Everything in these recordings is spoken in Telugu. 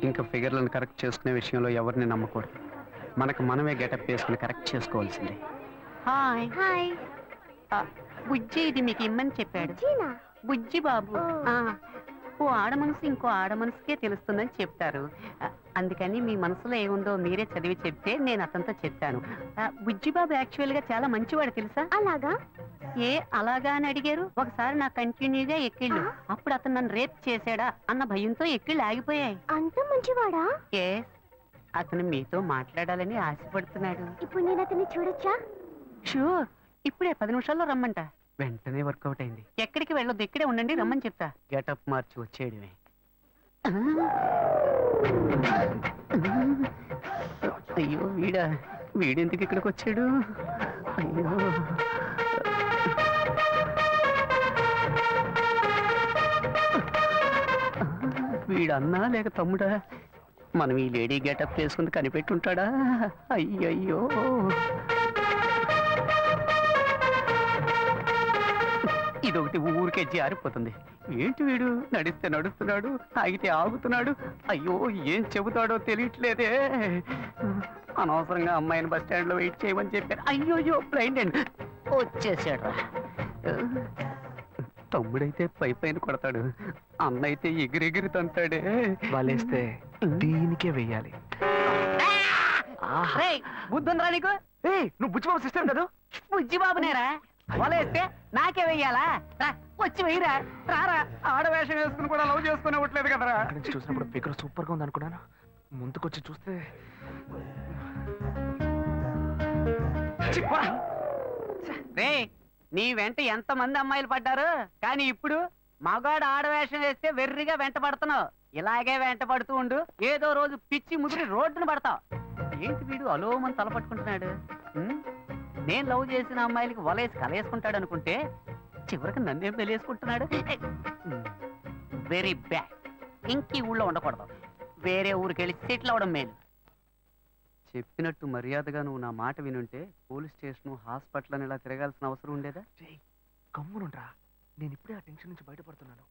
ఇంకా ఫిగర్లను కరెక్ట్ చేసుకునే విషయంలో ఎవరిని నమ్మకూడదు. మనకు మనమే గెటప్ వేసుకుని కరెక్ట్ చేసుకోవాల్సిందే. Hi hi. బుజ్జి ఇది మీకు ఇమ్మని చెప్పాడు. బుజ్జి బాబు. ఓ ఆడ మనసు ఇంకో ఆడ మనసుకే తెలుస్తుందని చెప్తారు. అందుకని మీ మనసులో ఏముందో మీరే చదివి చెప్తే నేను అతనితో చెప్పాను. బుజ్జి బాబు యాక్చువల్ గా చాలా మంచివాడు తెలుసా? అలాగా? ఏ అలాగా అని అడిగారు. ఒకసారి నా కంటిన్యూగా ఎక్కిళ్ళు, అప్పుడు అతను నన్ను రేప్ చేశాడా అన్న భయంతో ఎక్కిళ్ళు ఆగిపోయాయి. అంత మంచివాడా? ఏ అతను మీతో మాట్లాడాలని ఆశపడుతున్నాడు. ఇప్పుడు నేను అతన్ని చూడొచ్చా? షూర్, ఇప్పుడే 10 నిమిషాల్లో రమ్మంట. వెంటనే వర్కౌట్ అయింది. ఎక్కడికి వెళ్ళొద్దు, ఇక్కడే ఉండండి, రమ్మని చెప్తా. గెటప్ మార్చి వచ్చేయడమే. అయ్యో వీడెందుకు ఇక్కడికి వచ్చాడు? అయ్యో వీడన్నా లేక తమ్ముడా? మనం ఈ లేడీ గెటప్ వేసుకుని కనిపెట్టుంటాడా? అయ్యయ్యో ఇదొకటి ఊరికే జారిపోతుంది. ఏంటి వీడు నడిస్తే నడుస్తున్నాడు, ఆగితే ఆగుతున్నాడు. అయ్యో ఏం చెబుతాడో తెలియట్లేదే. అనవసరంగా అమ్మాయిని బస్ స్టాండ్ లో వెయిట్ చేయమని చెప్పారు. అయ్యోయ్యో బ్లైండ్ అండ్ వచ్చేసాడు. తమ్ముడైతే పైన కొడతాడు, అన్న అయితే ఎగిరెగిరి తంతాడే. వాళ్ళేస్తే దీనికే వెయ్యాలి. బుద్ధుందిరా నీకు? నువ్వు బుచ్చిబాబు సిస్టర్ కదా? బుజ్జిబాబునేరా? వలేస్తే నాకే వెయ్యాలా? వచ్చి వెయ్యరా, రారా. ఆడవేషం వేసుకుని కూడా లవ్ చేసుకుని ఇవ్వట్లేదు కదరా. అక్కడి నుంచి చూసినప్పుడు ఫిగర్ సూపర్ గా ఉంది అనుకున్నాను. ముందుకొచ్చి చూస్తే రే, నీ వెంట ఎంత మంది అమ్మాయిలు పడ్డారు, కానీ ఇప్పుడు మగాడు ఆడవేషం వేస్తే వెర్రిగా వెంట పడుతున్నావు. ఇలాగే వెంట పడుతూ ఉండు, ఏదో రోజు పిచ్చి ముదిరి రోడ్డును పడతావు. ఏంటి వీడు అలోమని తలపట్టుకుంటున్నాడు? నేను లవ్ చేసిన అమ్మాయిలకి వలేసి కలేసుకుంటాడు అనుకుంటే చివరికి నన్నేం తెలియసుకుంటున్నాడు. Very bad. ఇంకీ ఊళ్ళో ఉండకూడదు, వేరే ఊరికెళ్ళి సెటిల్ అవడం మేలు. చెప్పినట్టు మర్యాదగా నువ్వు నా మాట వినుంటే పోలీస్ స్టేషన్, హాస్పిటల్ అని ఇలా తిరగాల్సిన అవసరం ఉండేదా? కమ్మునుండ్రా, నేను ఇప్పుడే ఆ టెన్షన్ నుంచి బయటపడుతున్నాను.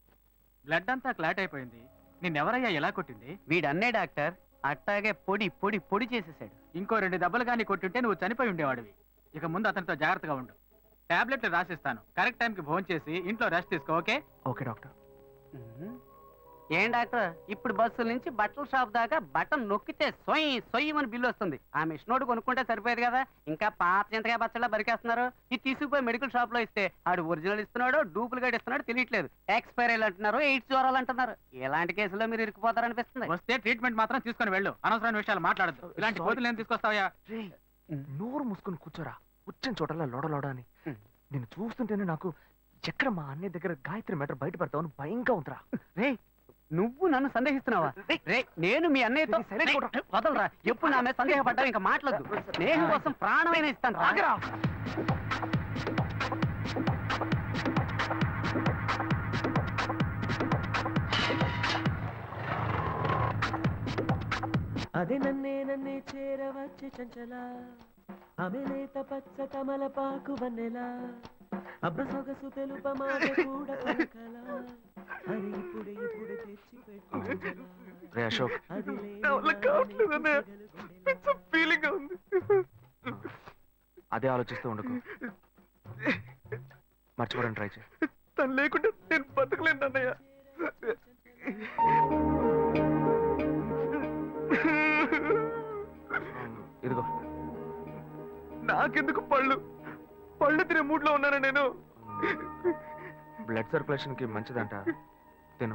బ్లడ్ అంతా క్లాట్ అయిపోయింది. నిన్నెవరయ్యా ఎలా కొట్టింది? వీడన్నే డాక్టర్ అట్టాగే పొడి పొడి పొడి చేసేసాడు. ఇంకో 2 దెబ్బలు కానీ కొట్టుంటే నువ్వు చనిపోయి ఉండేవాడివి. ఇక ముందు అతనితో జాగ్రత్తగా ఉండు. టాబ్లెట్లు రాసిస్తాను, కరెక్ట్ టైంకి భోజనం చేసి ఇంట్లో రెస్ట్ తీసుకో. ఓకే? Okay doctor. ఏం డాక్టర్, ఇప్పుడు బస్సుల నుంచి బట్టల షాప్ దాకా బటన్ నొక్కితే సొయ్యి సొయ్యమని బిల్లు వస్తుంది. ఆ మిషన్ కొనుక్కుంటే సరిపోయేది కదా. ఇంకా పాత చింతకాయ బచ్చలా బరికేస్తున్నారు. ఇది తీసుకుపోయి మెడికల్ షాప్ లో ఇస్తే ఆడు ఒరిజినల్ ఇస్తున్నాడు, డూప్లికేట్ ఇస్తున్నాడు తెలియట్లేదు. ఎక్స్పైరీలు అంటున్నారు, ఎయిడ్స్ జ్వరాలు అంటున్నారు. ఎలాంటి కేసులో మీరు ఇరుక్కుపోతారనిపిస్తుంది. వస్తే ట్రీట్మెంట్ మాత్రం తీసుకొని వెళ్ళు, అనవసరమైన విషయాలు మాట్లాడద్దు. ఇలాంటి కోతులు ఏం తీసుకొస్తావా? నోరు మూసుకొని కూర్చోరా, వచ్చిన చోటలా లోడలోడ అని. నేను చూస్తుంటేనే నాకు ఎక్కడ మా అన్నయ్య దగ్గర గాయత్రి మ్యాటర్ బయటపడతావని భయంగా ఉందిరా. రే, నువ్వు నన్ను సందేహిస్తున్నావా? రే, నేను మీ అన్నయ్యతో వదలరా. ఎప్పుడు నా మీద సందేహపడ్డావు? ఇంకా మాట్లాడదు. స్నేహం కోసం ప్రాణమైన ఇస్తాను. రాగరా. అదే నన్నే చేరవచ్చే చంచల, ఆమె లేత పచ్చ తమలపాకు వన్నెలా, అబ్బ సొగసు తెలుప మాట కూడా పలకల, అది ఇప్పుడే తెచ్చి పెట్టు. రే అశోక్, అదే ఆలోచిస్తూ ఉండకు, మర్చిపోవడం ట్రై చేయి. తను లేకుండా నేను బతకలేను అన్నయ్య. ఇదిగో. నాకెందుకు పళ్ళు తినే మూడ్ లో ఉన్నాను నేను. బ్లడ్ సర్క్యులేషన్ కి మంచిదంట, తిను.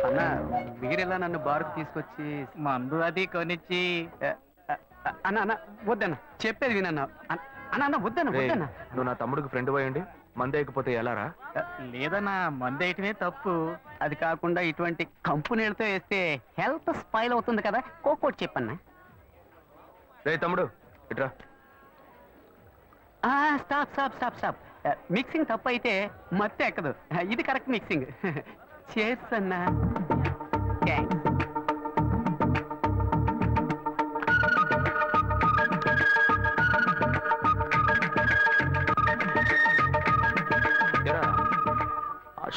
అన్నా, మీరెలా నన్ను బారుకు తీసుకొచ్చి మందు అది కొనిచ్చి అన్న అన్న వద్దన్న, చెప్పేది వినన్నా. అన్న అన్న వద్దన్న వద్దన్న. నువ్వు నా తమ్ముడికి ఫ్రెండ్ పోయండి, మందేయకపోతే ఎలారా? లేదన్నా, మందేయటమే తప్పు. అది కాకుండా ఇటువంటి కంపెనీలతో వేస్తే హెల్త్ స్పాయిల్ అవుతుంది కదా. కోకోటి చెప్పన్నా. రే తమ్ముడు ఇట్రా. Stop stop stop stop. Mixing తప్పు అయితే మత్తు ఎక్కదు. ఇది కరెక్ట్ మిక్సింగ్. చేర్స్ అన్నా. థ్యాంక్స్.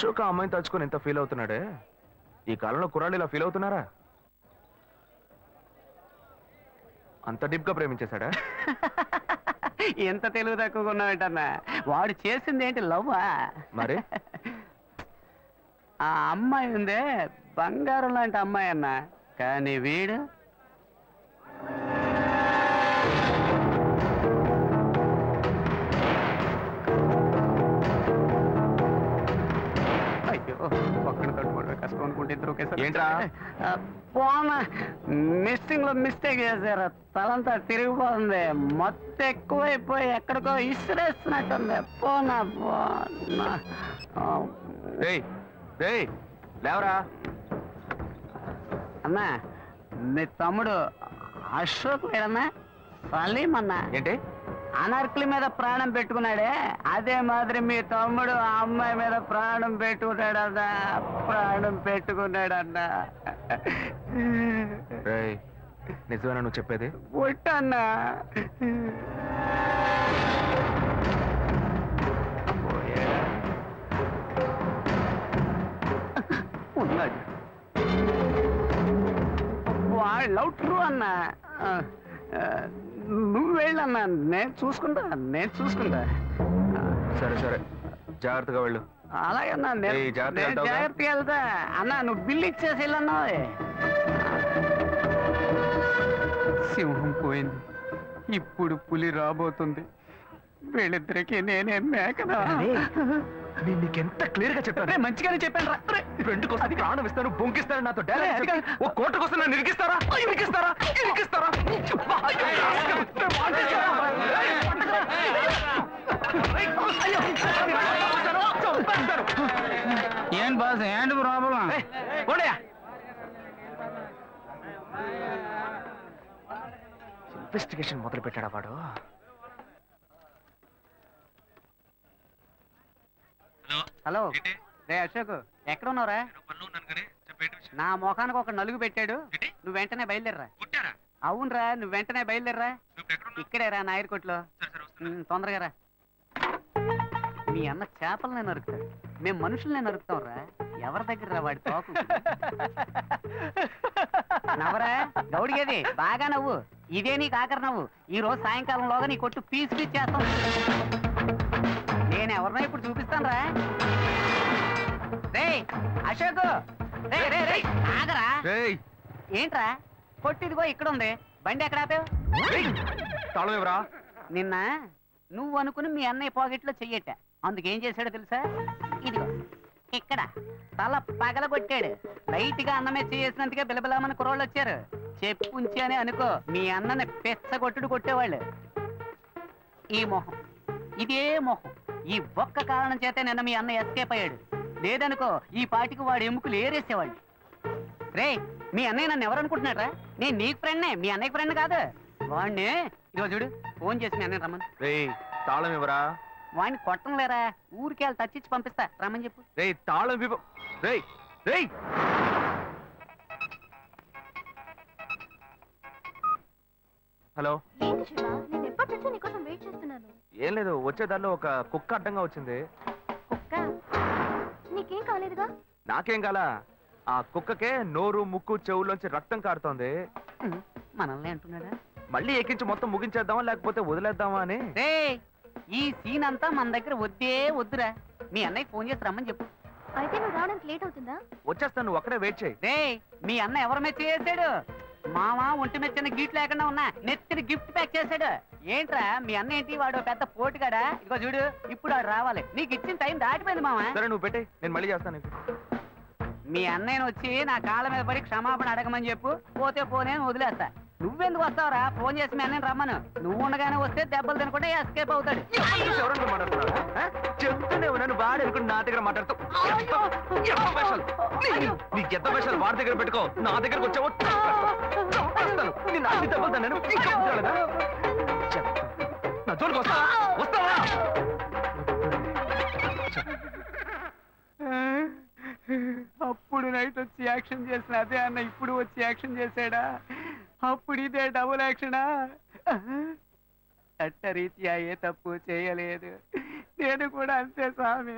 అశోక్ ఆ అమ్మాయిని తలుచుకొని ఎంత ఫీల్ అవుతున్నాడే, ఈ కాలంలో కుర్రాళ్ళు ఇలా ఫీల్ అవుతున్నారా? అంత డీప్ గా ప్రేమించేశాడా? ఎంత తెలివి తక్కువగా ఉన్నావేంటన్నా? వాడు చేసింది ఏంటి లవ్వా? మరి ఆ అమ్మాయి ఉందే బంగారం లాంటి అమ్మాయి అన్న, కానీ వీడు అయ్యో ఒక్కడి తట్టుకోవడం కష్టం అనుకుంటే ఇద్దరు ఒకేసారి ఏంట్రా? పోనా మిస్సింగ్ లో మిస్టేక్ చేశారు, తలంతా తిరిగిపోతుంది, మొత్తం ఎక్కువైపోయి ఎక్కడికో ఇసిరేస్తున్నట్టుంది. పోనా పోనా రేయ్ రేయ్ లేవరా. అన్నా మీ తమ్ముడు అశోక్ లేడన్నా, సలీం అన్నా ఏంటి? అనార్కలి మీద ప్రాణం పెట్టుకున్నాడే, అదే మాదిరి మీ తమ్ముడు ఆ అమ్మాయి మీద ప్రాణం పెట్టుకున్నాడన్నా, ప్రాణం పెట్టుకున్నాడన్నా. రేయ్ నిజమేనా నువ్వు చెప్పేది? పుట్టన్నా ఉన్నాడు, వాళ్ళు ట్రూ అన్నా. నువ్వు వెళ్ళన్నా, నేను చూసుకుంటా. సరే సరే జాగ్రత్తగా వెళ్ళు. అలాగన్నా నేను ఏయ్, జాగ్రత్తగా నేను వెళ్తావుగా? జాగ్రత్తగా వెళ్తా అన్నా. నువ్వు బిల్లు ఇచ్చేసి వెళ్ళన్నా. సింహం పోయింది, ఇప్పుడు పులి రాబోతుంది. వీళ్ళిద్దరికి నేనే మేకనా? నేను నీకెంత క్లియర్ గా చెప్పాను. మంచిగానే చెప్పాను రా. ఫ్రెండ్ కోసం ప్రాణం ఇస్తాను, బొంకిస్తాను, నాతో డైలాగ్ చెప్పి ఓ కోట కోసం నన్ను ఇరికిస్తారా? ఇరికిస్తారా? ఇరికిస్తారా? ఏం బాస్ ఏంటి ప్రాబ్లం? ఇన్వెస్టిగేషన్ మొదలు పెట్టాడా వాడు? హలో రే అశోక్, ఎక్కడ ఉన్నావురా? నా ముఖానికి ఒక నలుగు పెట్టాడు, నువ్వు వెంటనే బయలుదేరరా. అవునరా, నువ్వు వెంటనే బయలుదేరరా. ఇక్కడే రా నాయర్కోట్లో. తొందరగా రా. మీ అన్న చేపలనే నరుకుతాడు, మేము మనుషులనే నరుకుతాం రా. ఎవరి దగ్గర రా వాడి తోకు? నవ్వరా గౌడిగేది, బాగా నవ్వు. ఇదే నీకు ఆఖరి నవ్వు. ఈ రోజు సాయంకాలంలోగా నీ కొట్టు పీస్ చేస్తాం. నేను ఎవరినో ఇప్పుడు చూపిస్తాను రా. రే అశోక్, రే రే రే ఆగరా. రేయ్ ఏంట్రా కొట్టిదిగో ఇక్కడ ఉంది, బండి ఎక్కడ ఆపావు? తాళం ఎవరా? నిన్న నువ్వు అనుకుని మీ అన్నయ్య పాకెట్లో చెయ్యట, అందుకేం చేశాడో తెలుసా? ఇదిగో ఇక్కడ తల పగలగొట్టాడు. లైట్ గా అన్నమే చేసినందుకే బిలబిలామని కుర్రోళ్ళు వచ్చారు. చెప్పుంచి అని అనుకో, మీ అన్నని పెచ్చగొట్టుడు కొట్టేవాళ్ళు. ఈ మొహం, ఇదే మొహం, ఈ ఒక్క కారణం చేతే నిన్న మీ అన్న ఎస్కేప్ అయ్యాడు. లేదనుకో ఈ పాటికి వాడు ఎముకలు ఏరేసేవాళ్ళు. రే మీ అన్నయ్య నన్ను ఎవరనుకుంటున్నాడ్రా? నేను నీకు ఫ్రెండ్నే, మీ అన్నయ్య ఫ్రెండ్ కాదు. వాడిని ఇదిగో చూడు, ఫోన్ చేసి మీ అన్నయ్య రమ్మని. రేయ్ తాళం ఎవరా? వాడిని కొట్టం లేరా, ఊరికి వెళ్ళి తచ్చిచ్చి పంపిస్తా, రమ్మని చెప్పు. రేయ్ తాళం విప్పు. రేయ్ రేయ్ హలో. ఏంటి శివ, నేను ఎప్పటి నుంచో నీకోసం వెయిట్ చేస్తున్నాను. ఏం లేదు, వచ్చే దారిలో ఒక కుక్క అడ్డంగా వచ్చింది. కుక్క? నీకేం కాలేదుగా? నాకేం కాలా, ఆ కుక్కకే నోరు ముక్కు చెవుల్లోంచి రక్తం కారుతోంది. మనల్ని అంటున్నాడా? మళ్ళీ ఎక్కించి మొత్తం ముగించేద్దామా లేకపోతే వదిలేద్దామా అని. రే ఈ సీన్ అంతా మన దగ్గర వద్దే వద్దురా. మీ అన్నయ్య ఫోన్ చేసి రమ్మని చెప్పు. అయితే నువ్వు రావడానికి లేట్ అవుతుందా? వచ్చేస్తాను, నువ్వు అక్కడే వెయిట్ చేయి. రే మీ అన్న ఎవరి మెచ్చ చేశాడు? మామ ఒంటి మీద చిన్న గిఫ్ట్ లేకుండా ఉన్నా నెత్తిని గిఫ్ట్ ప్యాక్ చేశాడు. ఏంట్రా మీ అన్న ఏంటి, వాడు పెద్ద పోటుగాడా? ఇదిగో చూడు, ఇప్పుడు వాడు రావాలి. నీకు ఇచ్చిన టైం దాటిపోయింది మామ. సరే నువ్వు పెట్టే, నేను మళ్ళీ చేస్తాను నీకు. మీ అన్నయ్యను వచ్చి నా కాళ్ళ మీద పడి క్షమాపణ అడగమని చెప్పు, పోతే పోనే వదిలేస్తా. నువ్వెందుకు వస్తావురా? ఫోన్ చేసి మీ అన్నయ్యని రమ్మను. నువ్వు ఉండగానే వస్తే దెబ్బలు తినకుండా ఎస్కేప్ అవుతాడు. ఎవరన్నా మాట్లాడుతున్నారా? చెప్తూనే ఉన్నాను, వాడు అనుకుని నా దగ్గర మాట్లాడుతూ నీకు ఎంత వేషాలు వాడి దగ్గర పెట్టుకో, నా దగ్గరకు వచ్చావో చంపేస్తాను. నిన్ను అన్ని దెబ్బలు తిన్నాను, ఇంకా వదలలేదా? నా జోలికి వస్తావా? వస్తావా? అప్పుడు నైట్ వచ్చి యాక్షన్ చేసిన అదే అన్న ఇప్పుడు వచ్చి యాక్షన్ చేశాడా? అప్పుడు ఇదే డబుల్ యాక్షనా? చట్టరీత్యా ఏ తప్పు చేయలేదు, నేను కూడా అంతే స్వామి.